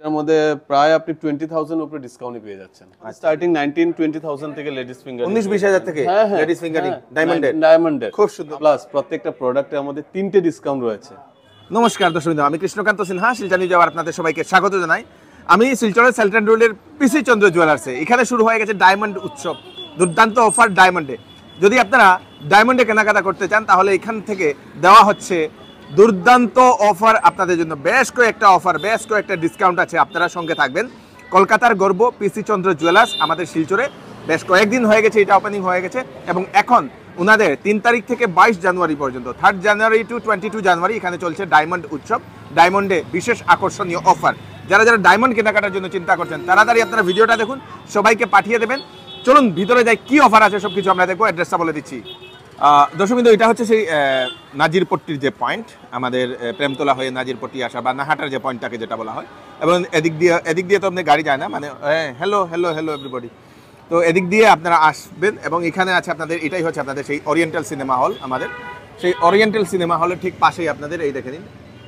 এর মধ্যে প্রায় আপনি 20,000 উপরে ডিসকাউন্টে পেয়ে যাচ্ছেন। স্টার্টিং 19-20,000 থেকে লেডিস ফিঙ্গার 19-20,000 থেকে লেডিস ফিঙ্গারিং ডায়মন্ডের খুব সুন্দর। প্লাস প্রত্যেকটা প্রোডাক্টের মধ্যে 3টে ডিসকাউন্ট রয়েছে। নমস্কার দর্শক, আমি কৃষ্ণকান্ত সিনহা, শিলচর নিউজ আবার আপনাদের সবাইকে স্বাগত জানাই। আমি শিলচরের সেলটন রোডের পিসি চন্দ্র জুয়েলার্সে। এখানে শুরু হয়ে গেছে ডায়মন্ড উৎসব, দুর্দান্ত অফার ডায়মন্ডে। যদি আপনারা ডায়মন্ডে কেনাকাটা করতে চান তাহলে এখান থেকে দেওয়া হচ্ছে দুর্দান্ত অফার আপনাদের জন্য। বেশ কয়েকটা অফার, বেশ কয়েকটা ডিসকাউন্ট আছে, আপনারা সঙ্গে থাকবেন। কলকাতার গর্ব পিসি চন্দ্র জুয়েলার্স আমাদের শিলচরে বেশ কয়েকদিন হয়ে গেছে এটা ওপেনিং হয়ে গেছে, এবং এখন ওনাদের 3 তারিখ থেকে 22 জানুয়ারি পর্যন্ত 3 জানুয়ারি টু 22 জানুয়ারি এখানে চলছে ডায়মন্ড উৎসব। ডায়মন্ডে বিশেষ আকর্ষণীয় অফার। যারা যারা ডায়মন্ড কেনাকাটার জন্য চিন্তা করছেন তাড়াতাড়ি আপনারা ভিডিওটা দেখুন, সবাইকে পাঠিয়ে দেবেন। চলুন ভিতরে যাই, কি অফার আছে সব কিছু আমরা দেখবো। অ্যাড্রেসটা বলে দিচ্ছি। দশমিন্দু, এটা হচ্ছে সেই নাজিরপট্টির যে পয়েন্ট, আমাদের প্রেমতলা হয়ে নাজিরপট্টি আসা বা নাহাটার যে পয়েন্টটাকে যেটা বলা হয়, এবং এদিক দিয়ে তো আপনি গাড়ি যায় না, মানে হ্যালো হ্যালো হ্যালো এভরিবডি। তো এদিক দিয়ে আপনারা আসবেন, এবং এখানে আছে আপনাদের, এটাই হচ্ছে আপনাদের সেই ওরিয়েন্টাল সিনেমা হল। আমাদের সেই ওরিয়েন্টাল সিনেমা হলের ঠিক পাশেই আপনাদের এই দেখে নিন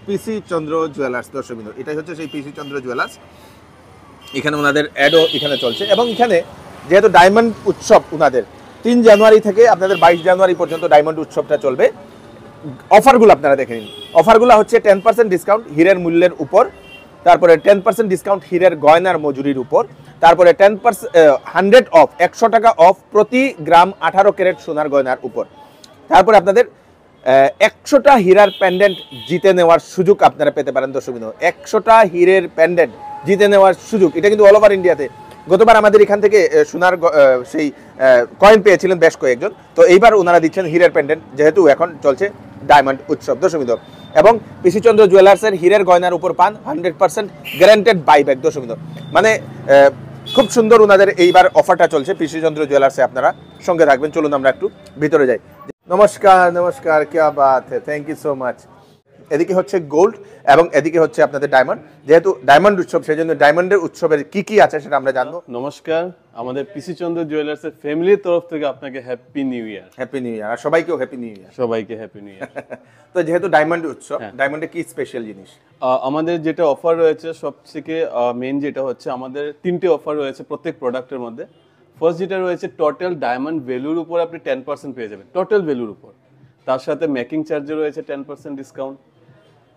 পিসি চন্দ্র জুয়েলার্স। দর্শকবৃন্দ, এটাই হচ্ছে সেই পিসি চন্দ্র জুয়েলার্স। এখানে ওনাদের অ্যাডও এখানে চলছে, এবং এখানে যেহেতু ডায়মন্ড উৎসব ওনাদের 3 জানুয়ারি থেকে আপনাদের 22 জানুয়ারি পর্যন্ত ডায়মন্ড উৎসবটা চলবে। অফারগুলো আপনারা দেখে নিন। অফারগুলো হচ্ছে 10% ডিসকাউন্ট হীরের মূল্যের উপর, তারপরে 10% ডিসকাউন্ট হীরের গয়নার মজুরির উপর, তারপরে 100 অফ 100 টাকা অফ প্রতি গ্রাম 18 ক্যারেট সোনার গয়নার উপর। তারপরে আপনাদের 100টা হীরার প্যান্ডেন্ট জিতে নেওয়ার সুযোগ আপনারা পেতে পারেন। দর্শকবৃন্দ, 100টা হীরের প্যান্ডেন্ট জিতে নেওয়ার সুযোগ, এটা কিন্তু অল ওভার ইন্ডিয়াতে। গতবার আমাদের এখান থেকে সোনার সেই কয়েন পেয়েছিলেন বেশ কয়েকজন, তো এইবার ওনারা দিচ্ছেন হীরের প্যান্ডেন্ট, যেহেতু এখন চলছে ডায়মন্ড উৎসব। দর্শকবৃন্দ, এবং পিসি চন্দ্র জুয়েলার্সের হীরের গয়নার উপর পান 100% গ্যারান্টেড বাইব্যাক। দর্শকবৃন্দ, মানে খুব সুন্দর ওনাদের এইবার অফারটা চলছে পিসি চন্দ্র জুয়েলার্সে, আপনারা সঙ্গে থাকবেন। চলুন আমরা একটু ভিতরে যাই। নমস্কার নমস্কার, क्या बात है, থ্যাংক ইউ সো মাচ। এদিকে হচ্ছে গোল্ড এবং এদিকে হচ্ছে আপনাদের ডায়মন্ড। যেহেতু ডায়মন্ড উৎসব, সেই জন্য ডায়মন্ডের উৎসবের কি কি আছে সেটা আমরা জানবো। নমস্কার, আমাদের পিসি চন্দ্র জুয়েলার্সের ফ্যামিলির তরফ থেকে আপনাকে happy new year. Happy new year, আর সবাইকেও হ্যাপি নিউ ইয়ার। সবাইকে হ্যাপি নিউ ইয়ার। তো যেহেতু ডায়মন্ড উৎসব, ডায়মন্ডে কি স্পেশাল জিনিস? আমাদের যেটা অফার রয়েছে সবথেকে মেইন যেটা হচ্ছে, আমাদের 3টে অফার রয়েছে প্রত্যেক প্রোডাক্টের মধ্যে। ফার্স্ট যেটা রয়েছে, টোটাল ডায়মন্ড ভ্যালুর উপর আপনি 10% পেয়ে যাবেন, টোটাল ভ্যালুর উপর। তার সাথে মেকিং চার্জে রয়েছে 10% ডিসকাউন্ট।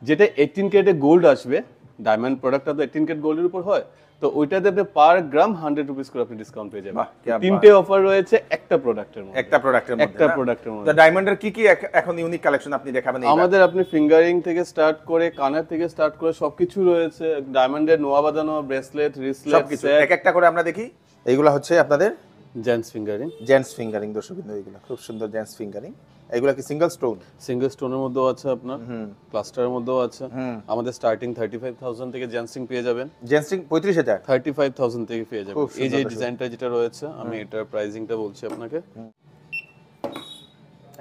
যেটা 18 ক্যারেটে গোল্ড আসবে, ডায়মন্ড প্রোডাক্টটা তো 18 ক্যারেট গোল্ডের উপর হয়, তো ওইটাতে আপনি পার গ্রাম 100 রুপিস করে আপনি ডিসকাউন্ট পেয়ে যাবেন। 3টে অফার রয়েছে একটা প্রোডাক্টের মধ্যে। একটা প্রোডাক্টের মধ্যে। তো ডায়মন্ডের কি কি এখন ইউনিক কালেকশন আপনি দেখাবেন? আমাদের আপনি ফিঙ্গারিং থেকে স্টার্ট করে কানের থেকে স্টার্ট করে সবকিছু রয়েছে। ডায়মন্ডের নোয়া বাঁধানো ব্রেসলেট, রিসলেট, সবকিছু এক একটা করে আমরা দেখি। এইগুলা হচ্ছে আপনাদের জেন্টস ফিঙ্গারিং। দর্শকবৃন্দ, এগুলো খুব সুন্দর জেন্টস ফিঙ্গারিং। এগুলা কি সিঙ্গেল স্টোনের মধ্যেও আছে, আপনার ক্লাস্টারের মধ্যেও আছে। আমাদের স্টার্টিং 35,000 থেকে জেন্টস পেয়ে যাবেন। জেন্টস 35,000 35,000 থেকে পেয়ে যাবেন। এই যে ডিজাইনটা যেটা রয়েছে, আমি এটার প্রাইসিংটা বলছি আপনাকে।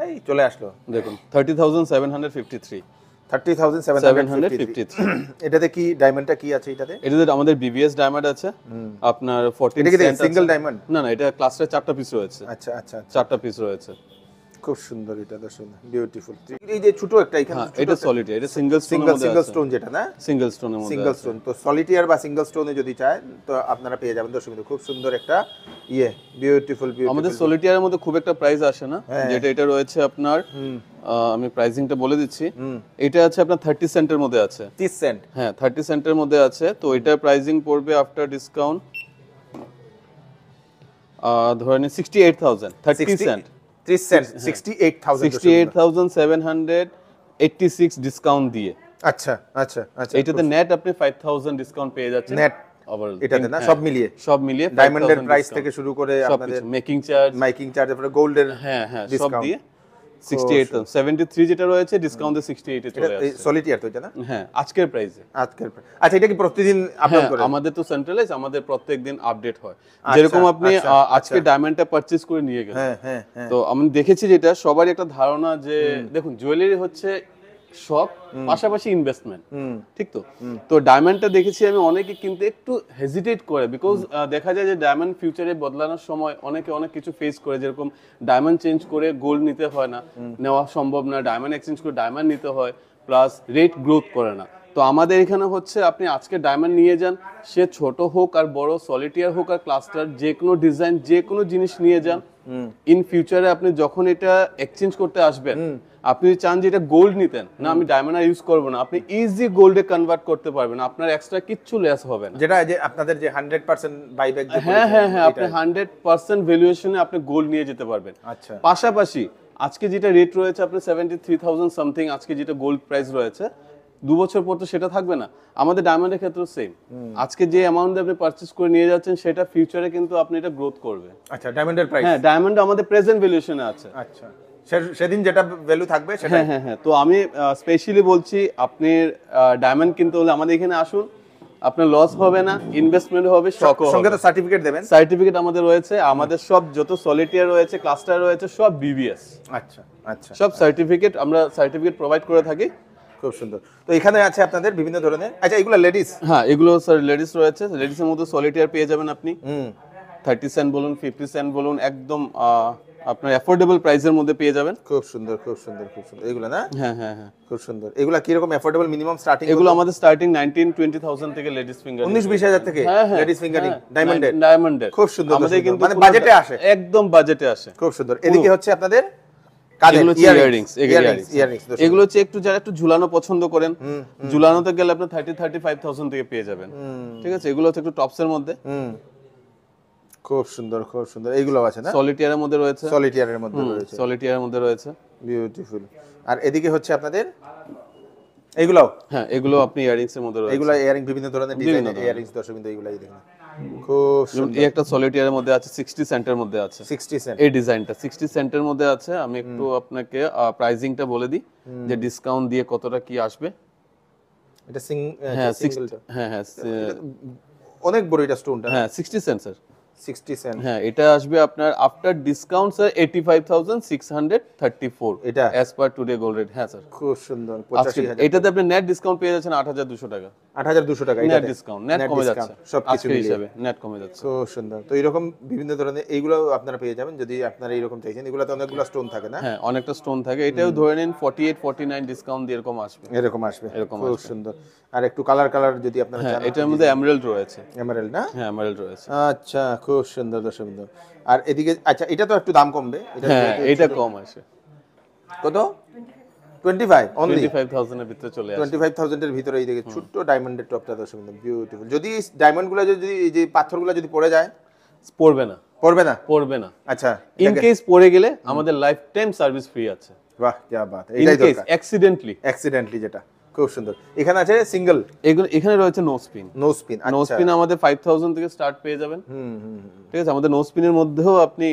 এই চলে আসলো, দেখুন 30,753। 30,753। এটাতে কি ডায়মন্ডটা কি আছে? এটাতে আমাদের বিবিএস ডায়মন্ড আছে আপনার 14 সেন্ট। সিঙ্গেল ডায়মন্ড না, এটা ক্লাস্টারে 4টা পিস রয়েছে। আচ্ছা আচ্ছা, 4টা পিস রয়েছে। খুব সুন্দর, এটা দর্শন বিউটিফুল। এই যে ছোট একটা এখানে, এটা সলিটারি, এটা সিঙ্গেল স্টোন যেটা না, সিঙ্গেল স্টোনের মধ্যে, সিঙ্গেল স্টোন। তো সলিটারি বা সিঙ্গেল স্টোনে যদি চায় তো আপনারা পেয়ে যাবেন। দর্শক, খুব সুন্দর একটা বিউটিফুল। আমাদের সলিটারির মধ্যে খুব একটা প্রাইস আসে না, যেটা এটা রয়েছে আপনার, আমি প্রাইসিংটা বলে দিচ্ছি। এটা আছে আপনার 30 সেন্টের মধ্যে আছে। 30 সেন্ট? হ্যাঁ, 30 সেন্টের মধ্যে আছে। তো এটার প্রাইসিং পড়বে আফটার ডিসকাউন্ট ধরে নিন 68,000। 30 সেন্ট 30 সেন্ট 68,786 ডিসকাউন্ট দিয়ে। আচ্ছা আচ্ছা আচ্ছা, এটাতে নেট আপনি 5,000 ডিসকাউন্ট পেয়ে যাচ্ছেন নেট এটাতে না, সব মিলিয়ে ডায়মন্ডের প্রাইস থেকে শুরু করে আপনাদের মেকিং চার্জ তারপরে গোল্ডের সব দিয়ে 68,73 যেটা রয়েছে ডিসকাউন্টে 68 এ চলে আসছে। সলিটারি তো এটা না? হ্যাঁ, আজকের প্রাইসে। আচ্ছা, এটা কি প্রতিদিন আপডেট করে? আমাদের তো সেন্ট্রালাইজ, আমাদের প্রত্যেকদিন আপডেট হয়। যেরকম আপনি আজকে ডায়মন্ডটা পারচেজ করে নিয়ে গেলেন, তো আমি দেখেছি যেটা সবারই একটা ধারণা যে দেখুন জুয়েলারি হচ্ছে শখ পাশাপাশি ইনভেস্টমেন্ট, ঠিক তো? তো ডায়মন্ডটা দেখেছি আমি অনেকে কিন্তু একটু হেজিটেট করে, বিকজ দেখা যায় যে ডায়মন্ড ফিউচারে বদলানোর সময় অনেকে অনেক কিছু ফেস করে, যেরকম ডায়মন্ড চেঞ্জ করে গোল্ড নিতে হয় না, নেওয়া সম্ভব না, ডায়মন্ড এক্সচেঞ্জ করে ডায়মন্ড নিতে হয়, প্লাস রেট গ্রোথ করে না। তো আমাদের এখানে হচ্ছে আপনি আজকে ডায়মন্ড নিয়ে যান, সে ছোট হোক আর বড়, সলিটিয়ার হোক আর ক্লাস্টার, যে কোনো ডিজাইন যে কোনো জিনিস নিয়ে যান, ইন ফিউচারে আপনি যখন এটা এক্সচেঞ্জ করতে আসবেন, আপনি চান যে এটা গোল্ড নিতেন, না আমি ডায়মন্ড আর ইউজ করবো না, আপনি ইজি গোল্ডে কনভার্ট করতে পারবেন, আপনার এক্সট্রা কিচ্ছু লেস হবে না। যেটা যে আপনাদের যে 100% বাইব্যাক, হ্যাঁ হ্যাঁ হ্যাঁ, আপনি 100% ভ্যালুয়েশনে আপনি গোল্ড নিয়ে যেতে পারবেন। আচ্ছা, পাশাপাশি আজকে যেটা রেট রয়েছে আপনার 73,000 সামথিং, আজকে যেটা গোল্ড প্রাইস রয়েছে, 2 বছর পর তো সেটা থাকবে না। আমাদের ডায়মন্ডের ক্ষেত্রে সেম, আজকে যে অ্যামাউন্ট আপনি পারচেজ করে নিয়ে যাচ্ছেন সেটা ফিউচারে কিন্তু আপনি এটা গ্রোথ করবে। আচ্ছা, ডায়মন্ডের প্রাইস, হ্যাঁ ডায়মন্ড আমাদের প্রেজেন্ট ভ্যালুয়েশনে আছে। আচ্ছা, সেদিন যেটা ভ্যালু থাকবে সেটা। হ্যাঁ হ্যাঁ হ্যাঁ, তো আমি স্পেশালি বলছি আপনি ডায়মন্ড কিনতে হলে আমাদের এখানে আসুন, আপনার লস হবে না, ইনভেস্টমেন্ট হবে, শখ হবে। সঙ্গে তো সার্টিফিকেট দেবেন? সার্টিফিকেট আমাদের রয়েছে, আমাদের সব যত সলিটিয়ার রয়েছে, ক্লাস্টার রয়েছে, সব বিবিএস। আচ্ছা আচ্ছা, সব সার্টিফিকেট, আমরা সার্টিফিকেট প্রোভাইড করে থাকি। খুব সুন্দর। তো এখানে আছে আপনাদের বিভিন্ন ধরনের, আচ্ছা এগুলো লেডিস? হ্যাঁ এগুলো স্যার লেডিস রয়েছে, লেডিসের মধ্যে সলিটিয়ার পেয়ে যাবেন আপনি 30 সেন্ট বলুন, 50 সেন্ট বলুন, একদম আপনার অ্যাফোর্ডেবল প্রাইসের মধ্যে পেয়ে যাবেন। খুব সুন্দর খুব সুন্দর খুব সুন্দর, এগুলো না? হ্যাঁ হ্যাঁ হ্যাঁ, খুব সুন্দর। এগুলো কি রকম অ্যাফোর্ডেবল, মিনিমাম স্টার্টিং? এগুলো আমাদের স্টার্টিং 19-20,000 থেকে লেডিস ফিঙ্গার, 19-20,000 থেকে লেডিস ফিঙ্গারিং ডায়মন্ডের। ডায়মন্ডের খুব সুন্দর, আমাদের কিন্তু মানে বাজেটে আসে, একদম বাজেটে আসে। খুব সুন্দর। এদিকে হচ্ছে আপনাদের এগুলো হচ্ছে ইয়ারিংস, ইয়ারিংস। এগুলো হচ্ছে একটু যারা একটু ঝুলানো পছন্দ করেন, ঝুলানোতে গেলে আপনার 30-35,000 থেকে পেয়ে যাবেন। ঠিক আছে, এগুলো হচ্ছে একটু টপসের মধ্যে। খুব সুন্দর খুব সুন্দর, এইগুলো আছে না? সলিটিয়ারের মধ্যে রয়েছে, সলিটিয়ারের মধ্যে রয়েছে, সলিটিয়ারের মধ্যে রয়েছে, বিউটিফুল। আর এদিকে হচ্ছে আপনাদের এইগুলো? হ্যাঁ এগুলো আপনি ইয়ারিংস এর মধ্যে রয়েছে, এগুলো ইয়ারিং বিভিন্ন ধরনের ডিজাইনের ইয়ারিংস, দর্শকবৃন্দ এইগুলাই দেখুন। খুব সুন্দর। এই একটা সলিটিয়ারের মধ্যে আছে 60 সেন্টের মধ্যে আছে, 60 সেন্ট এই ডিজাইনটা 60 সেন্টের মধ্যে আছে। আমি একটু আপনাকে প্রাইসিংটা বলে দিই যে ডিসকাউন্ট দিয়ে কতটা কি আসবে। এটা হ্যাঁ সিঙ্গেলটা? হ্যাঁ হ্যাঁ অনেক বড় এটা স্টোনটা। হ্যাঁ 60 সেন্ট স্যার, 60 সেন্ট। হ্যাঁ এটা আসবে আপনার আফটার ডিসকাউন্ট স্যার 85,634 এটা as per today gold rate. হ্যাঁ স্যার, খুব সুন্দর। 85,000, এটাতে আপনি নেট ডিসকাউন্ট পেয়ে যাচ্ছেন 8,200 টাকা। 8,200 টাকা নেট ডিসকাউন্ট, নেট কমে যাচ্ছে সবকিছু মিলিয়ে হিসাবে, নেট কমে যাচ্ছে। খুব সুন্দর। তো এরকম বিভিন্ন ধরনের এইগুলো আপনারা পেয়ে যাবেন যদি আপনারা এরকম চাইছেন। এগুলোতে অনেকগুলো স্টোন থাকে না? হ্যাঁ অনেকটা স্টোন থাকে, এটাও ধরে নিন 48-49 ডিসকাউন্ট দিয়ে এরকম আসবে, এরকম আসবে, এরকম খুব সুন্দর। আর একটু কালার কালার যদি আপনারা হ্যাঁ চান, এটার মধ্যে এমারেল্ড রয়েছে। এমারেল্ড না? হ্যাঁ এমারেল্ড রয়েছে। আচ্ছা, খুব সুন্দর দর্শকবৃন্দ। আর এদিকে আচ্ছা, এটা তো একটু দাম কমবে, হ্যাঁ এটা কম আসে, কত? 25 অনলি, 25,000 এর ভিতরে চলে আসে। 25,000 এর ভিতরে এই দেখে ছোট্ট ডায়মন্ডের টপটা দর্শকবৃন্দ, বিউটিফুল। যদি ডায়মন্ডগুলো যদি এই যে পাথরগুলো যদি পড়ে যায়? পড়বে না, পড়বে না, পড়বে না। আচ্ছা, ইন কেস পড়ে গেলে আমাদের লাইফ টাইম সার্ভিস ফ্রি আছে। বাহ কি বাত, ইন এটাই কেস দরকার। অ্যাক্সিডেন্টলি যেটা খুব সুন্দর। এখানে আছে সিঙ্গেল, এখানে রয়েছে no spin. No spin, no spin আমাদের 5,000 থেকে স্টার্ট পেয়ে যাবেন। ঠিক আছে, আমাদের নো স্পিনের মধ্যেও আপনি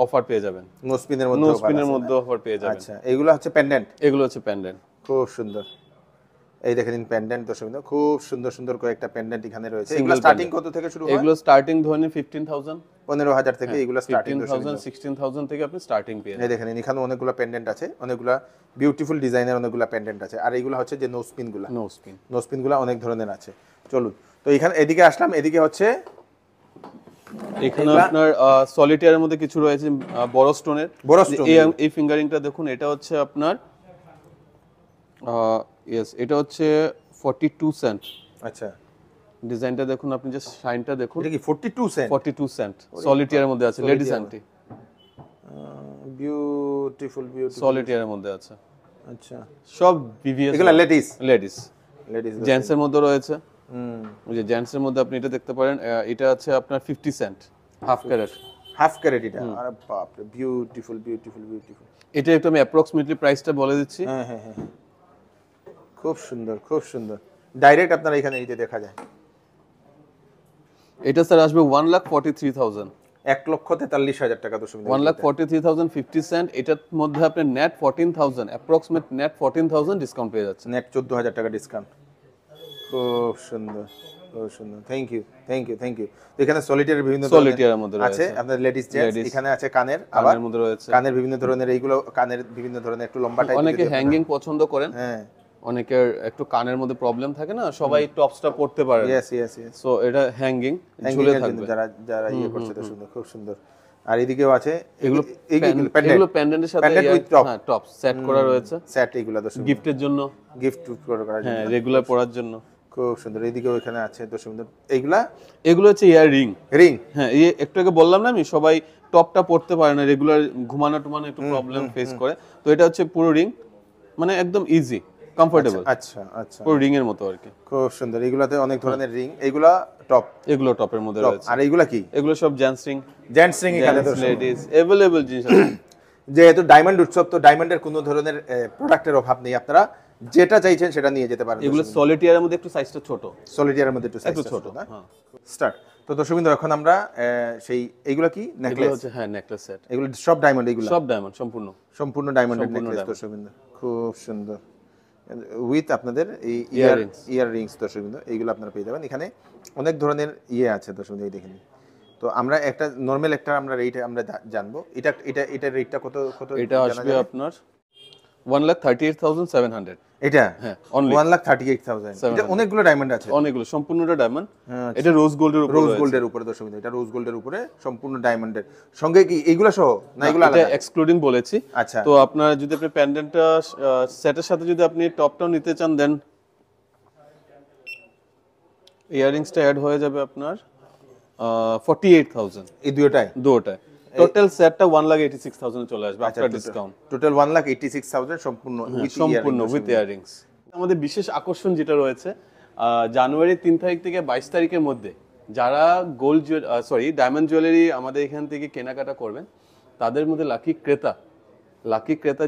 অফার পেয়ে যাবেন, নো স্পিনের নো মধ্যে স্পিনের মধ্যে অফার পেয়ে যাবেন। আচ্ছা, এগুলো হচ্ছে পেন্ডেন্ট, এগুলো হচ্ছে পেন্ডেন্ট, খুব সুন্দর। এই দেখেন পেন্ডেন্ট দর্শকবৃন্দ, খুব সুন্দর সুন্দর কয়েকটা পেন্ডেন্ট এখানে রয়েছে। এগুলো স্টার্টিং কত থেকে শুরু হয়? এগুলো স্টার্টিং ধরে নিন 15,000, 15,000 থেকে এগুলো স্টার্টিং। 15,000 16,000 থেকে আপনি স্টার্টিং পেয়ে এই যাবেন। দেখেন এখানে অনেকগুলো পেন্ডেন্ট আছে, অনেকগুলো বিউটিফুল ডিজাইনের অনেকগুলো পেন্ডেন্ট আছে। আর এগুলো হচ্ছে যে নো স্পিন গুলো, নো স্পিন গুলো অনেক ধরনের আছে। চলুন, তো এখানে এদিকে আসলাম, এদিকে হচ্ছে এখানে আপনার সলিটিয়ারের মধ্যে কিছু রয়েছে বড় স্টোনের। এই ফিঙ্গারিংটা দেখুন, এটা হচ্ছে আপনার এটা হচ্ছে 42 সেন্ট। আচ্ছা, ডিজাইনটা দেখুন, আপনি যে শাইনটা দেখুন। এটা কি 42 সেন্ট? 42 সেন্ট সলিটিয়ারের মধ্যে আছে, লেডিস আন্টি, বিউটিফুল বিউটিফুল সলিটিয়ারের মধ্যে আছে। আচ্ছা, সব বিভিএস, এগুলা লেডিস, লেডিস লেডিস। জেন্টস এর মধ্যে রয়েছে। ওই যে জেন্টস এর মধ্যে আপনি এটা দেখতে পারেন, এটা আছে আপনার 50 cent, half carat. Half carat এটা, আরে বাপ রে, বিউটিফুল বিউটিফুল বিউটিফুল। এটা একটু আমি অ্যাপ্রক্সিমেটলি প্রাইসটা বলে দিচ্ছি। হ্যাঁ হ্যাঁ হ্যাঁ, খুব সুন্দর খুব সুন্দর। ডাইরেক্ট আপনারা এখানে এই যে দেখা যায়। এটা স্যার আসবে 1,43,000, 1,43,000 টাকা। 1,43,000 50 সেন্ট। এটার মধ্যে আপনি নেট 14,000, অ্যাপ্রক্সিমেট নেট 14,000 ডিসকাউন্ট পেয়ে যাচ্ছেন। নেট 14,000 টাকা ডিসকাউন্ট। খুব সুন্দর খুব সুন্দর, thank you thank you thank you. এখানে সলিটিয়ার বিভিন্ন সলিটিয়ারের মধ্যে আছে আপনাদের লেডিস জেন্টস। এখানে আছে কানের, আবার কানের মধ্যে রয়েছে, কানের বিভিন্ন ধরনের, এইগুলো কানের বিভিন্ন ধরনের একটু লম্বা টাইপের। অনেকে হ্যাঙ্গিং পছন্দ করেন, হ্যাঁ, অনেকের একটু কানের মধ্যে প্রবলেম থাকে না, সবাই টপসটা পড়তে পারে। Yes yes yes. সো এটা হ্যাঙ্গিং ঝুলে থাকবে যারা যারা ইয়ে করছে, তো সুন্দর, খুব সুন্দর। আর এদিকেও আছে এগুলো এগুলো এগুলো প্যান্ডেন্টের সাথে Pendant with top। হ্যাঁ টপ সেট করা রয়েছে সেট এগুলো দর্শক গিফটের জন্য, গিফট করার হ্যাঁ জন্য রেগুলার পরার জন্য। খুব সুন্দর। এদিকেও এখানে আছে দর্শক এইগুলা এগুলো হচ্ছে ইয়ার রিং। রিং, হ্যাঁ এই একটু আগে বললাম না আমি, সবাই টপটা পড়তে পারে না, রেগুলার ঘুমানো টুমানো একটু প্রবলেম ফেস করে, তো এটা হচ্ছে পুরো রিং, মানে একদম ইজি কমফোর্টেবল, আচ্ছা আচ্ছা, পুরো রিং এর মতো আর কি। খুব সুন্দর। এগুলাতে অনেক ধরনের রিং, এগুলা টপ, এগুলো টপের মধ্যে রয়েছে। আর এগুলা কি? এগুলো সব জেন্টস রিং, জেন্টস রিং এখানে জেন্টস লেডিস अवेलेबल জিনিস আছে। যেহেতু ডায়মন্ড উৎসব, তো ডায়মন্ডের কোনো ধরনের প্রোডাক্টের অভাব নেই, আপনারা যেটা চাইছেন সেটা নিয়ে যেতে পারেন। এগুলো সলিটিয়ারের মধ্যে একটু সাইজটা ছোট, সলিটিয়ারের মধ্যে একটু একটু ছোট। না? হ্যাঁ স্টার্ট। তো দর্শকবৃন্দ এখন আমরা সেই এইগুলা কি এগুলো নেকলেস, হচ্ছে হ্যাঁ নেকলেস সেট, এগুলো সব ডায়মন্ড, এগুলো সব ডায়মন্ড সম্পূর্ণ, সম্পূর্ণ ডায়মন্ডের নেকলেস দর্শকবৃন্দ, খুব সুন্দর উইথ আপনাদের এই ইয়ার রিংস দর্শকবৃন্দ, এইগুলো আপনারা পেয়ে যাবেন। এখানে অনেক ধরনের ইয়ে আছে দর্শকবৃন্দ, এই দেখেন। তো আমরা একটা নরমাল একটা আমরা রেট আমরা জানবো, এটা রেটটা কত কত? এটা আসবে আপনার 1,38,700। এটা হ্যাঁ অনলি 1,38,000। এটা অনেকগুলো ডায়মন্ড আছে, অনেকগুলো, সম্পূর্ণটা ডায়মন্ড। এটা রোজ গোল্ডের উপর, রোজ গোল্ডের উপরে দর্শক, এটা রোজ গোল্ডের উপরে সম্পূর্ণ ডায়মন্ডের সঙ্গে কি এইগুলা সহ না এগুলো আলাদা? এটা এক্সক্লুডিং বলেছি। আচ্ছা, তো আপনার যদি আপনি প্যান্ডেন্টটা সেটের সাথে যদি আপনি টপটাও নিতে চান, দেন ইয়াররিংসটা অ্যাড হয়ে যাবে আপনার 48,000 এই দুটোটাই। টোটাল সেটটা 1,86,000 এ চলে আসবে আফটার ডিসকাউন্ট। টোটাল 1,86,000 সম্পূর্ণ সম্পূর্ণ উইথ ইয়াররিংস। আমাদের বিশেষ আকর্ষণ যেটা রয়েছে, জানুয়ারি 3 তারিখ থেকে 22 তারিখের মধ্যে যারা গোল্ড ডায়মন্ড জুয়েলারি আমাদের এখান থেকে কেনাকাটা করবেন, তাদের মধ্যে লাকি ক্রেতা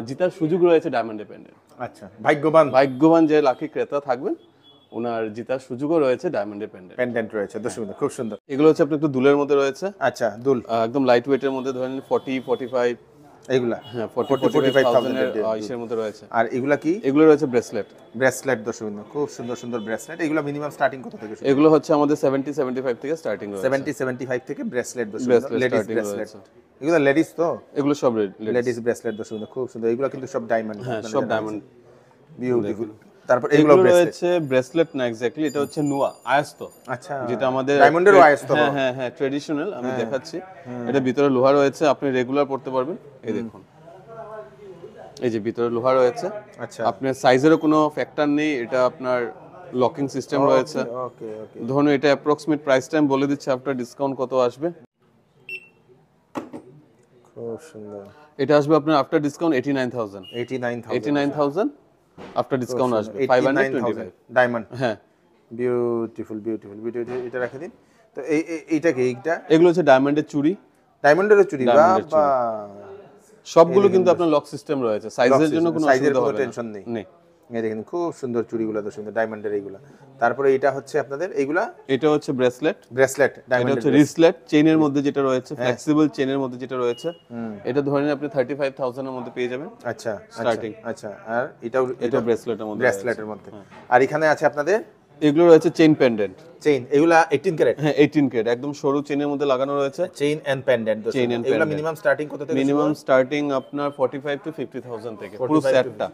জিতার সুযোগ রয়েছে ডায়মন্ড পেন্ডেন্ট। আচ্ছা, ভাগ্যবান যে লাকি ক্রেতা থাকবেন, ওনার জিতার সুযোগও রয়েছে ডায়মন্ডের পেন্ডেন্ট রয়েছে দর্শক, খুব সুন্দর। এগুলো হচ্ছে আপনার একটু দুলের মধ্যে রয়েছে। আচ্ছা, দুল একদম লাইট ওয়েটের মধ্যে, ধরেন 40-45 এইগুলা, হ্যাঁ 40-45,000 এর ইসের মধ্যে রয়েছে। আর এগুলা কি? এগুলো রয়েছে ব্রেসলেট দর্শক, খুব সুন্দর সুন্দর ব্রেসলেট। এগুলো মিনিমাম স্টার্টিং কত থেকে শুরু? এগুলো হচ্ছে আমাদের 70-75 থেকে স্টার্টিং রয়েছে। 70-75 থেকে ব্রেসলেট দর্শক, লেডিস starting ব্রেসলেট। রয়েছে। এগুলো লেডিস তো? এগুলো সব লেডিস ব্রেসলেট দর্শক, খুব সুন্দর। এগুলো কিন্তু সব ডায়মন্ড, হ্যাঁ সব ডায়মন্ড, বিউটিফুল। তারপর এগুলো রয়েছে ব্রেসলেট না, এক্স্যাক্টলি এটা হচ্ছে নোয়া আয়াস্ত। আচ্ছা, যেটা আমাদের ডায়মন্ডেরও আয়াস্ত। হ্যাঁ ট্র্যাডিশনাল, আমি দেখাচ্ছি। এটা ভিতরে লোহা রয়েছে, আপনি রেগুলার পড়তে পারবেন। এই দেখুন, এই যে ভিতরে লোহা রয়েছে। আচ্ছা, আপনার সাইজেরও কোনো ফ্যাক্টর নেই, এটা আপনার লকিং সিস্টেম রয়েছে। ওকে ওকে। ধরুন এটা অ্যাপ্রক্সিমেট প্রাইস টাইম বলে দিচ্ছি, আফটার ডিসকাউন্ট কত আসবে। খুব সুন্দর। এটা আসবে আপনার আফটার ডিসকাউন্ট 89,000 আফটার ডিসকাউন্ট আসবে 525 ডায়মন্ড। হ্যাঁ বিউটিফুল। এটা রেখে দিন। তো এইটা কি? এইটা এগুলো হচ্ছে ডায়মন্ডের চুড়ি, ডায়মন্ডের চুড়ি। বাবা, সবগুলো কিন্তু আপনার লক সিস্টেম রয়েছে, সাইজের জন্য কোনো অসুবিধা হবে না, টেনশন নেই। নেই। এই দেখেন খুব সুন্দর চুড়িগুলো, তো সুন্দর ডায়মন্ডের এইগুলা। তারপরে এটা হচ্ছে আপনাদের এইগুলা, এটা হচ্ছে ব্রেসলেট, ডায়মন্ড। এটা হচ্ছে রিসলেট, চেইনের মধ্যে যেটা রয়েছে, ফ্লেক্সিবল চেইনের মধ্যে যেটা রয়েছে। এটা ধরেন আপনি 35,000 এর মধ্যে পেয়ে যাবেন। আচ্ছা, স্টার্টিং। আচ্ছা, আর এটা ব্রেসলেটের মধ্যে, ব্রেসলেটের মধ্যে। আর এখানে আছে আপনাদের এগুলো রয়েছে চেইন পেন্ডেন্ট। চেইন, এগুলা 18 ক্যারেট? হ্যাঁ 18 ক্যারেট, একদম সরু চেইনের মধ্যে লাগানো রয়েছে। Chain and pendant. এগুলা মিনিমাম স্টার্টিং কত থেকে? মিনিমাম স্টার্টিং আপনার 45 to 50,000 থেকে, পুরো সেটটা না,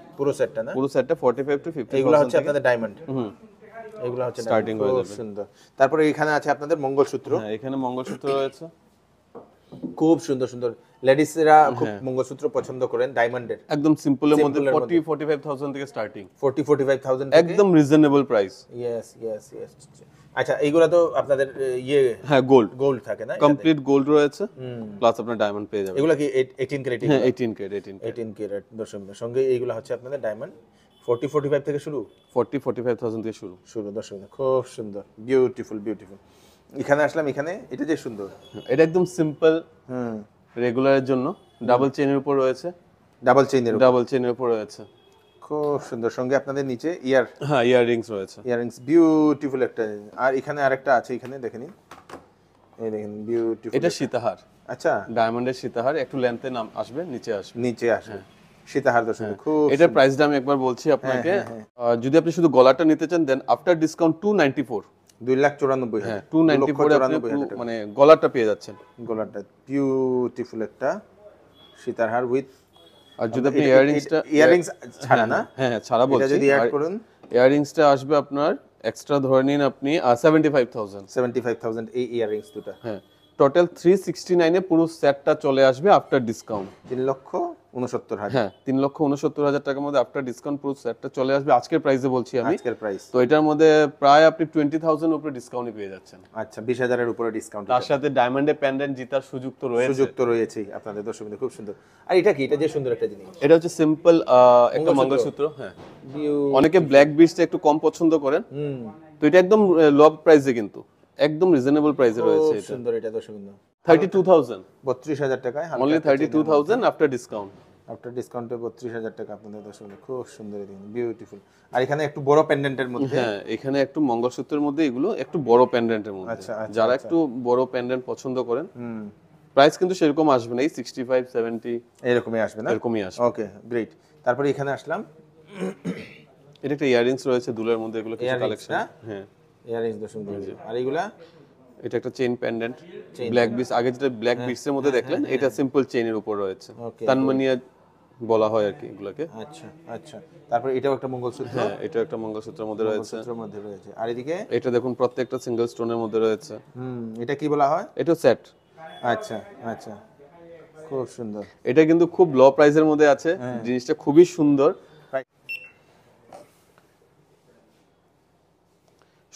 পুরো সেটটা 45 to 50,000। এগুলা হচ্ছে আপনাদের ডায়মন্ড। এগুলা হচ্ছে স্টার্টিং হয়ে যাবে। সুন্দর। তারপরে এখানে আছে আপনাদের মঙ্গলসূত্র। হ্যাঁ এখানে মঙ্গলসূত্র রয়েছে, খুব সুন্দর সুন্দর। লেডিসরা খুব মঙ্গলসূত্র পছন্দ করেন ডায়মন্ডের, একদম সিম্পলের মধ্যে 40-45,000 থেকে স্টার্টিং, 40-45,000 একদম রিজনেবল প্রাইস। ইয়েস। আচ্ছা, এইগুলা তো আপনাদের ইয়ে, হ্যাঁ গোল্ড থাকে না? কমপ্লিট গোল্ড রয়েছে, প্লাস আপনার ডায়মন্ড পেয়ে যাবেন। এগুলা কি 18 ক্যারেট? হ্যাঁ 18 ক্যারেট দর্শকের সঙ্গে এইগুলা হচ্ছে আপনাদের ডায়মন্ড 40-45 থেকে শুরু, 40-45,000 থেকে শুরু দর্শকের। খুব সুন্দর, বিউটিফুল। এখানে আসলাম, এখানে এটা যে সুন্দর, এটা একদম সিম্পল রেগুলারের জন্য, ডাবল চেইনের উপর রয়েছে, ডাবল চেইনের উপর রয়েছে, খুব সুন্দর। সঙ্গে আপনাদের নিচে ইয়াররিংস রয়েছে, বিউটিফুল একটা। আর এখানে আরেকটা আছে, এখানে দেখে নিন, এই দেখেন বিউটিফুল। এটা সীতাহার। আচ্ছা, ডায়মন্ডের সীতাহার, একটু লেন্থে নাম আসবে, নিচে আসবে সীতাহার দর্শক। খুব এটার প্রাইসটা আমি একবার বলছি আপনাকে। যদি আপনি শুধু গলাটা নিতে চান, দেন আফটার ডিসকাউন্ট 294, 2,94,000। হ্যাঁ 294 আপনি মানে গলাটা পেয়ে যাচ্ছেন। গলাটা বিউটিফুল একটা সীতাহার উইথ। আর যদি আপনি ইয়াররিংস ছাড়া না? হ্যাঁ ছাড়া বলছি, যদি অ্যাড করুন, ইয়াররিংসটা আসবে আপনার এক্সট্রা, ধরে নিন আপনি 75,000 এই ইয়াররিংস দুটো। হ্যাঁ টোটাল 369 এ পুরো সেটটা চলে আসবে আফটার ডিসকাউন্ট। 3,69,000। হ্যাঁ 3,69,000 টাকার মধ্যে আফটার ডিসকাউন্ট পুরো সেটটা চলে আসবে আজকের প্রাইসে বলছি আমি। আজকের প্রাইস তো এটার মধ্যে প্রায় আপনি 20,000 উপরে ডিসকাউন্টে পেয়ে যাচ্ছেন। আচ্ছা 20,000 এর উপরে ডিসকাউন্ট। তার সাথে ডায়মন্ডে পেন্ডেন্ট জেতার সুযোগ তো রয়েছে। সুযোগ তো রয়েছেই আপনাদের দর্শক, খুব সুন্দর। আর এটা কি, এটা যে সুন্দর একটা জিনিস, এটা হচ্ছে সিম্পল একটা মঙ্গলসূত্র। হ্যাঁ অনেকে ব্ল্যাক বিচটা একটু কম পছন্দ করেন, তো এটা একদম লো প্রাইসে, কিন্তু একদম রিজনেবল প্রাইসে রয়েছে। এটা সুন্দর, এটা দর্শক 32,000 32,000 টাকায়, অনলি 32,000 আফটার ডিসকাউন্ট। আফটার ডিসকাউন্টে 32,000 টাকা আপনাদের দর্শক, খুব সুন্দর, বিউটিফুল। আর এখানে একটু বড় পেন্ডেন্টের মধ্যে, হ্যাঁ এখানে একটু মঙ্গলসূত্রের মধ্যে এগুলো একটু বড় পেন্ডেন্টের মধ্যে। আচ্ছা, যারা একটু বড় পেন্ডেন্ট পছন্দ করেন, প্রাইস কিন্তু সেরকম আসবে না, এই 65-70 এরকমই আসবে না? এরকমই আসবে। Okay great. তারপরে এখানে আসলাম, এটা একটা ইয়ারিংস রয়েছে দুলের মধ্যে, এগুলো কিছু কালেকশন। হ্যাঁ ইয়ারিংস দর্শক। আর এগুলা, এটা একটা চেইন পেন্ডেন্ট ব্ল্যাক বিচ, আগে যেটা ব্ল্যাক বিচের মধ্যে দেখলেন, এটা সিম্পল চেইনের উপর রয়েছে, তানমানিয়া বলা হয় আর কি এগুলোকে। আচ্ছা আচ্ছা। তারপর এটাও একটা মঙ্গলসূত্র। হ্যাঁ এটা একটা মঙ্গলসূত্রের মধ্যে রয়েছে। মঙ্গলসূত্রের মধ্যে রয়েছে। আর এদিকে এটা দেখুন প্রত্যেকটা সিঙ্গেল স্টোনের মধ্যে রয়েছে। এটা কি বলা হয়? এটা সেট। আচ্ছা আচ্ছা, খুব সুন্দর। এটা কিন্তু খুব লো প্রাইসের মধ্যে আছে, জিনিসটা খুবই সুন্দর।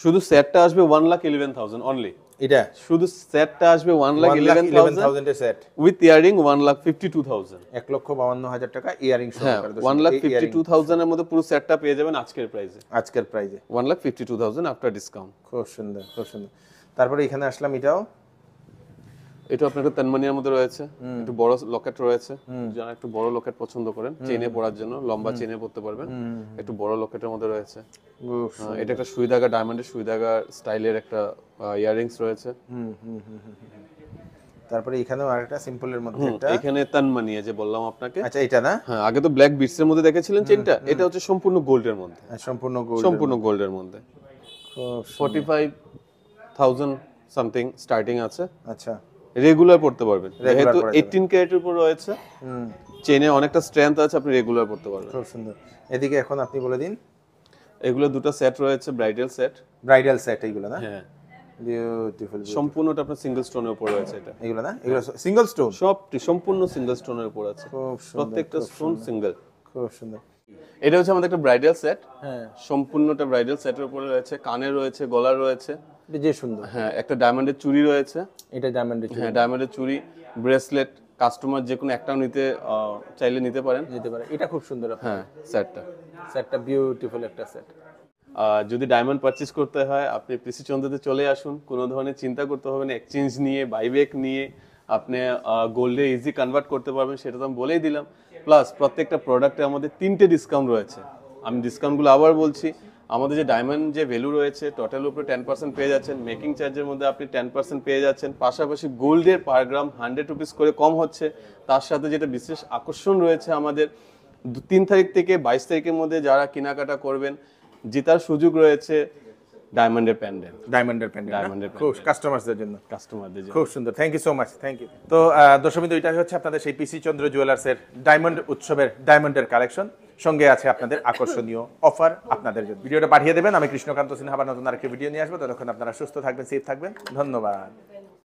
শুধু সেটটা আসবে 1,11,000 অনলি। এটা শুধু সেটটা আসবে 1,11,000 এর সেট উইথ ইয়ারিং 1,52,000। 1,52,000 টাকা ইয়ারিং হ্যাঁ 1,52,000 এর মধ্যে পুরো সেটটা পেয়ে যাবেন আজকের প্রাইসে। আজকের প্রাইসে 1,52,000 আফটার ডিসকাউন্ট। খুব সুন্দর, খুব সুন্দর। তারপরে এখানে আসলাম, এটাও এটা আপনার একটা তানমানিয়ার মধ্যে রয়েছে, একটু বড় লকেট রয়েছে, যারা একটু বড় লকেট পছন্দ করেন চেইনে পরার জন্য, লম্বা চেইনে পরতে পারবেন, একটু বড় লকেটের মধ্যে রয়েছে। এটা একটা সুই দাগা, ডায়মন্ডের সুই দাগা স্টাইলের একটা ইয়ারিংস রয়েছে। তারপরে এখানেও আরেকটা সিম্পলের মধ্যে একটা, এখানে তানমানিয়া যে বললাম আপনাকে। আচ্ছা এটা না? হ্যাঁ আগে তো ব্ল্যাক বিটস এর মধ্যে দেখেছিলেন চেইনটা, এটা হচ্ছে সম্পূর্ণ গোল্ডের মধ্যে। সম্পূর্ণ গোল্ডের মধ্যে 45,000 সামথিং স্টার্টিং আছে। আচ্ছা রেগুলার পড়তে পারবেন, যেহেতু 18 ক্যারেটের উপর রয়েছে, চেইনে অনেকটা স্ট্রেংথ আছে, আপনি রেগুলার পড়তে পারবেন। খুব সুন্দর। এদিকে এখন আপনি বলে দিন। এগুলো দুটো সেট রয়েছে, ব্রাইডাল সেট। ব্রাইডাল সেট এইগুলো না? হ্যাঁ বিউটিফুল। সম্পূর্ণটা আপনার সিঙ্গেল স্টোনের উপর রয়েছে। এটা এগুলো না? এগুলো সিঙ্গেল স্টোন? সবটি সম্পূর্ণ সিঙ্গেল স্টোনের উপর আছে, খুব সুন্দর, প্রত্যেকটা স্টোন সিঙ্গেল। খুব সুন্দর। এটা হচ্ছে আমাদের একটা ব্রাইডাল সেট। হ্যাঁ সম্পূর্ণটা ব্রাইডাল সেটের উপরে রয়েছে, কানের রয়েছে, গলার রয়েছে। এটা যে সুন্দর। হ্যাঁ একটা ডায়মন্ডের চুড়ি রয়েছে। এটা ডায়মন্ডের চুড়ি? হ্যাঁ ডায়মন্ডের চুড়ি, ব্রেসলেট, কাস্টমার যে কোনো একটাও নিতে চাইলে নিতে পারেন। এটা খুব সুন্দর। হ্যাঁ সেটটা বিউটিফুল একটা সেট। যদি ডায়মন্ড পারচেজ করতে হয় আপনি পিসি চন্দ্রতে চলে আসুন, কোনো ধরনের চিন্তা করতে হবে না। এক্সচেঞ্জ নিয়ে, বাইব্যাক নিয়ে আপনি গোল্ডে ইজি কনভার্ট করতে পারবেন, সেটা তো আমি বলেই দিলাম। প্লাস প্রত্যেকটা প্রোডাক্টে আমাদের 3টে ডিসকাউন্ট রয়েছে। আমি ডিসকাউন্টগুলো আবার বলছি। আমাদের যে ডায়মন্ড যে ভ্যালু রয়েছে, টোটাল উপরে 10% পেয়ে যাচ্ছেন, মেকিং চার্জের মধ্যে আপনি 10% পেয়ে যাচ্ছেন, পাশাপাশি গোল্ডের পার গ্রাম 100 রুপিস করে কম হচ্ছে। তার সাথে যেটা বিশেষ আকর্ষণ রয়েছে, আমাদের 3 তারিখ থেকে 22 তারিখের মধ্যে যারা কেনাকাটা করবেন, জেতার সুযোগ রয়েছে ডায়মন্ডের পেন্ডেন্ট। খুব কাস্টমারদের জন্য। খুব সুন্দর, thank you so much, thank you. তো দর্শক বিন্দু, এটা হচ্ছে আপনাদের সেই পিসি চন্দ্র জুয়েলার্সের ডায়মন্ড উৎসবের ডায়মন্ডের কালেকশন। সঙ্গে আছে আপনাদের আকর্ষণীয় অফার আপনাদের জন্য। ভিডিওটা পাঠিয়ে দেবেন, আমি কৃষ্ণকান্ত সিনহা আবার নতুন আরেকটি ভিডিও নিয়ে আসবো। ততক্ষণ আপনারা সুস্থ থাকবেন, সেফ থাকবেন। ধন্যবাদ।